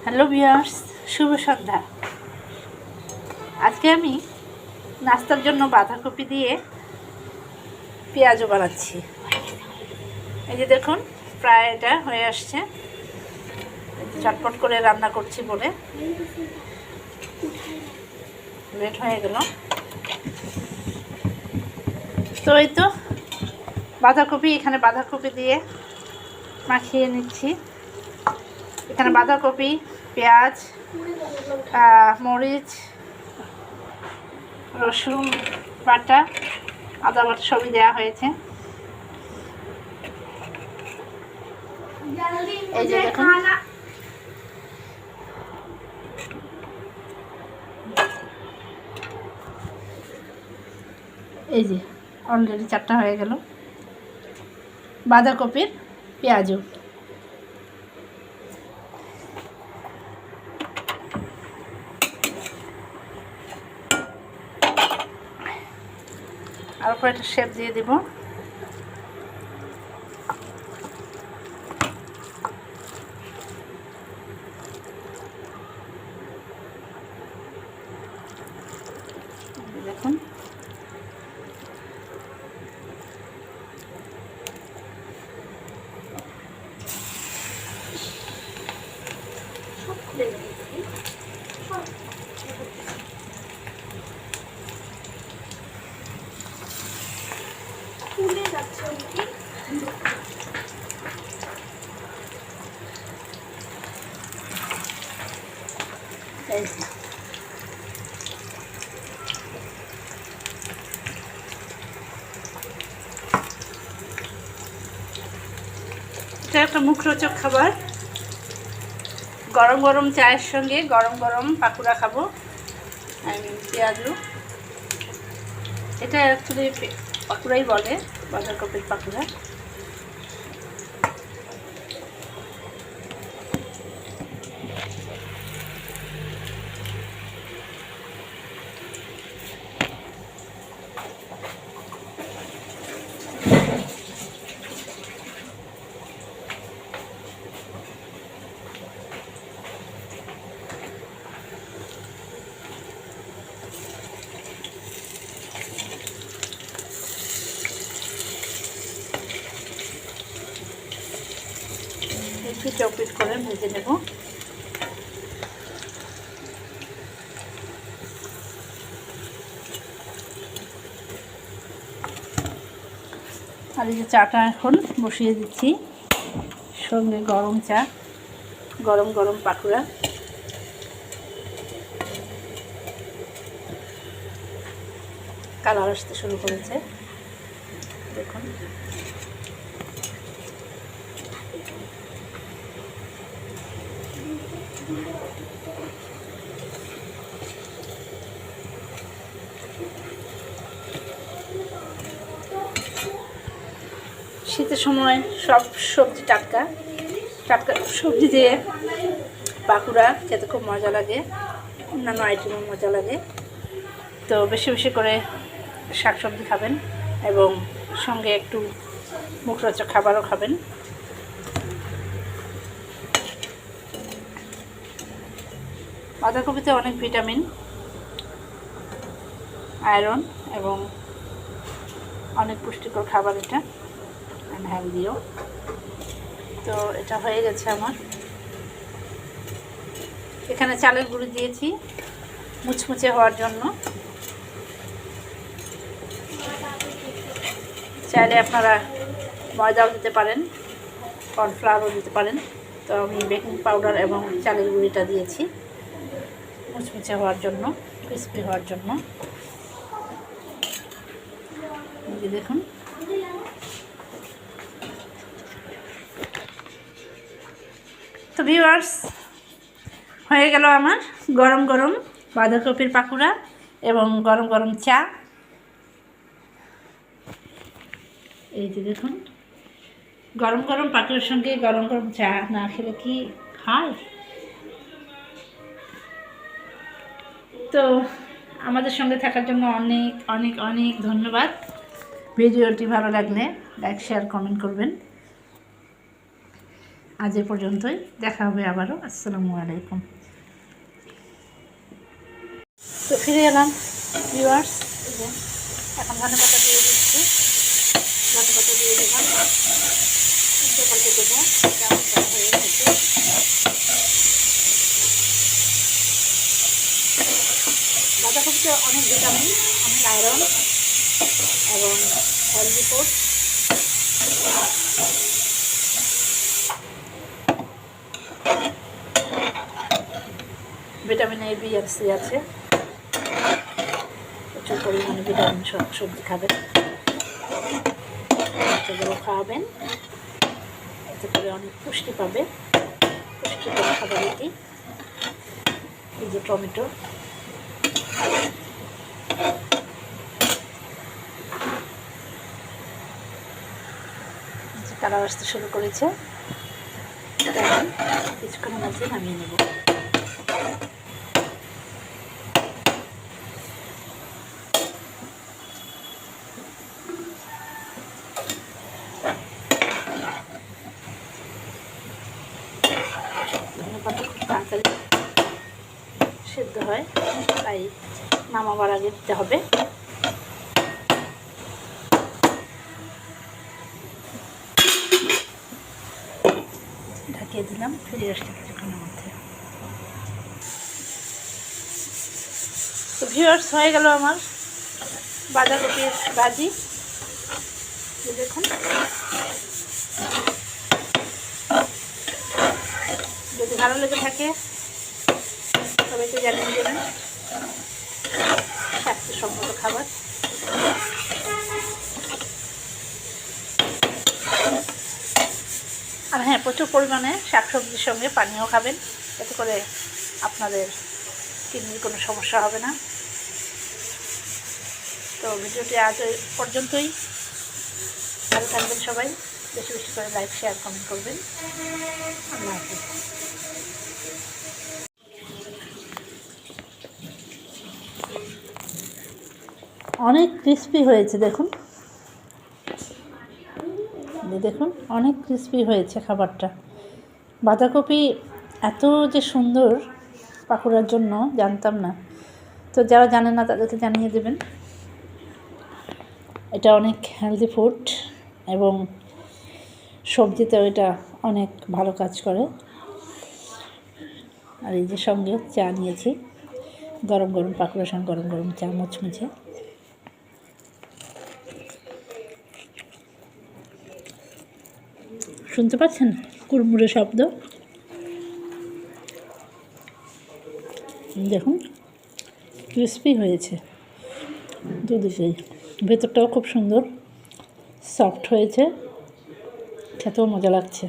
Hello viewers, শুভ সন্ধ্যা। আজকে আমি নাস্তার জন্য বাঁধাকপি দিয়ে পেঁয়াজও বানাচ্ছি। এই যে দেখুন, প্রায় এটা হয়ে আসছে। চটপট করে রান্না করছি বলে লেট হয়ে গেল। তো এই তো বাঁধাকপি, এখানে বাঁধাকপি দিয়ে মাখিয়ে নিচ্ছি। এখানে বাঁধাকপি, পেঁয়াজ, মরিচ, রসুন বাটা, আদা বাটা সবই দেওয়া হয়েছে। এই যে দেখুন, এই যে অলরেডি 4টা হয়ে গেল। বাঁধাকপির পেঁয়াজও আর উপরে একটা শেপ দিয়ে দিব। দেখুন, এটা একটা মুখরোচক খাবার। গরম গরম চায়ের সঙ্গে গরম গরম পাকুড়া খাবো। পেঁয়াজু, এটা অ্যাকচুয়ালি পাকুড়াই বলে, বাঁধাকপির পাকুড়া। একটু চপিট করে ভেজে নেব। আর এই যে চাটা এখন বসিয়ে দিচ্ছি, সঙ্গে গরম চা, গরম গরম পাকুড়া। কালার আসতে শুরু করেছে, দেখুন। শীতের সময় সব সবজি টাটকা টাটকা সবজি দিয়ে পাকুড়া খেতে খুব মজা লাগে, অন্যান্য আইটেমও মজা লাগে। তো বেশি বেশি করে শাকসবজি খাবেন এবং সঙ্গে একটু মুখরোচক খাবারও খাবেন। বাঁধাকপিতে অনেক ভিটামিন, আয়রন এবং অনেক পুষ্টিকর খাবার এটা, অ্যান্ড হেলদিও। তো এটা হয়ে গেছে আমার। এখানে চালের গুঁড়ি দিয়েছি মুচমুচে হওয়ার জন্য। চাইলে আপনারা ময়দাও দিতে পারেন, কর্নফ্লাওয়ারও দিতে পারেন। তো আমি বেকিং পাউডার এবং চালের গুঁড়িটা দিয়েছি মুচমুচে হওয়ার জন্য, ক্রিস্পি হওয়ার জন্য। দেখুন, তো ভিউয়ার্স, হয়ে গেল আমার গরম গরম বাঁধাকপির পাকুড়া এবং গরম গরম চা। এই যে দেখুন, গরম গরম পাকুড়ার সঙ্গে গরম গরম চা না খেলে কি হয়? তো আমাদের সঙ্গে থাকার জন্য অনেক অনেক অনেক ধন্যবাদ। ভিডিওটি ভালো লাগলে লাইক, শেয়ার, কমেন্ট করবেন। আজ এ পর্যন্তই, দেখা হবে আবারও। আসসালামু আলাইকুম। তো ফিরে এলাম ভিউয়ার্স। এখন ধনেপাতা দিয়ে দিচ্ছি, ধনেপাতা দিয়ে দিলাম, পাল্টে দেবো, হয়ে গেছে। বাঁধাকপিতে অনেক ভিটামিন, অনেক আয়রন এবং healthy food. Vitamin A, B আর C আছে, প্রচুর পরিমাণে ভিটামিন সবজি খাবেন, বাচ্চাদেরও খাওয়াবেন, এতে করে অনেক পুষ্টি পাবে। পুষ্টিকর খাবার এটি। এই যে টমেটো, কালার আসতে শুরু করেছে, কিছুক্ষণের মধ্যে নামিয়ে নেব। ধনেপাতা খুব তাড়াতাড়ি সেদ্ধ হয়, তাই নামাবার আগে দিতে হবে। ঢাকিয়ে দিলাম, ফিরে আসতে কিছুক্ষণের মধ্যে। তো ভিউয়ার্স, হয়ে গেল আমার বাঁধাকপির ভাজি। দেখুন, যদি ভালো লেগে থাকে সবাইকে জানিয়ে দেবেন। স্বাস্থ্যসম্মত খাবার। আর হ্যাঁ, প্রচুর পরিমাণে শাকসবজির সঙ্গে পানীয় খাবেন, এতে করে আপনাদের কিডনির কোনো সমস্যা হবে না। তো ভিডিওটি আজ পর্যন্তই। ভালো থাকবেন সবাই, বেশি বেশি করে লাইক, শেয়ার, কমেন্ট করবেন। আল্লাহ হাফিজ। অনেক ক্রিস্পি হয়েছে, দেখুন দেখুন, অনেক ক্রিস্পি হয়েছে খাবারটা। বাঁধাকপি এত যে সুন্দর পাকোড়ার জন্য জানতাম না, তো যারা জানেন না তাদেরকে জানিয়ে দেবেন। এটা অনেক হেলদি ফুড এবং সবজিতেও এটা অনেক ভালো কাজ করে। আর এই যে সঙ্গে চা নিয়েছি, গরম গরম পাকোড়ার সঙ্গে গরম গরম চা মুচমুচে। শুনতে পাচ্ছেন কুড়মুড়ে শব্দ? দেখুন, ক্রিস্পি হয়েছে দুদিকেই, ভেতরটাও খুব সুন্দর সফট হয়েছে, খেতেও মজা লাগছে।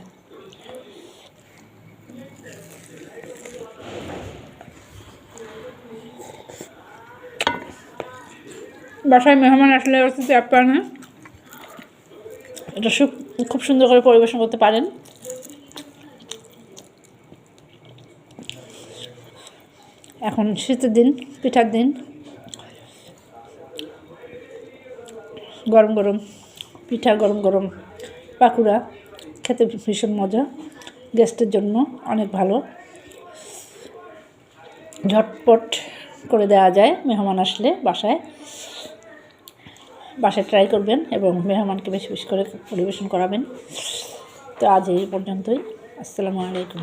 বাসায় মেহমান আসলে অতিথি আপ্যায়নে এটা খুব সুন্দর করে পরিবেশন করতে পারেন। এখন শীতের দিন, পিঠার দিন, গরম গরম পিঠা, গরম গরম পাকোড়া খেতে ভীষণ মজা। গেস্টের জন্য অনেক ভালো, ঝটপট করে দেওয়া যায়। মেহমান আসলে বাসায় ট্রাই করবেন এবং মেহমানকে বেশি বেশি করে পরিবেশন করাবেন। তো আজ এই পর্যন্তই। আসসালামু আলাইকুম।